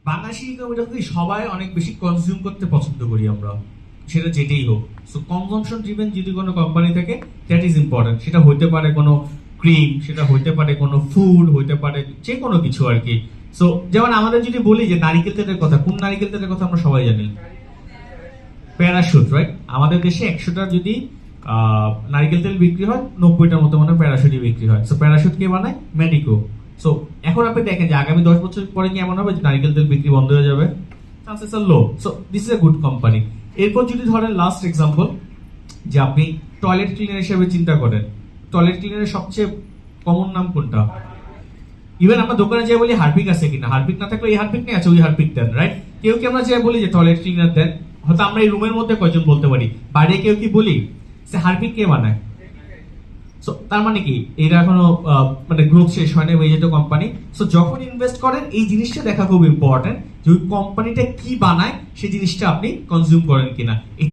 বাংলাদেশি ইকোনমিটাকে সবাই অনেক বেশি কনজিউম করতে পছন্দ করি আমরা, সেটা যেটাই হোক। সো কনজাম্পশন ড্রিভেন যদি কোনো কোম্পানি থাকে, দ্যাট ইজ ইম্পর্টেন্ট। সেটা হইতে পারে কোনো ক্রিম, সেটা হইতে পারে কোনো ফুড, হইতে পারে যে কোনো কিছু আর কি। সো যেমন আমাদের যদি বলি যে নারিকেল তেলের কথা, কোন নারিকেল তেলের কথা আমরা সবাই জানি? Parachute, right? আমাদের দেশে 100টা যদি নারিকেল তেল বিক্রি হয়, 90টার মতো মনে হয় প্যারাশুটই বিক্রি হয়। সো প্যারাশুট কে বানায়? মেডিকো। সো এখন আপনি দেখেন যে আগামী 10 বছর পরে কি এমন হবে যে নারিকেল তেল বিক্রি বন্ধ হয়ে যাবে? Chances R low. So this is a good company. এরপর যদি ধরেন লাস্ট এক্সাম্পল, যে আপনি টয়লেট ক্লিনার হিসেবে চিন্তা করেন, টয়লেট ক্লিনারের সবচেয়ে কমন নাম কোনটা? ইভেন আমরা দোকানে যেয়ে বলি হারপিক আছে কিনা, হারপিক না থাকলে এই হারপিক নেই, আছে ওই হারপিক দেন, রাইট? কেউ কি আমরা যেয়ে বলি যে টয়লেট ক্লিনার দেন? হয়তো আমরা এই রুমের মধ্যে কয়জন বলতে পারি, বাইরে কেউ কি বলি সে হারপিক কে বানায়? সো তার মানে কি এটা এখনো মানে গ্রোথ শেষ হয়নি মেজেটো কোম্পানি। সো যখন ইনভেস্ট করেন এই জিনিসটা দেখা খুব ইম্পর্টেন্ট যে ওই কোম্পানিটা কি বানায় সেই জিনিসটা আপনি কনজিউম করেন কিনা।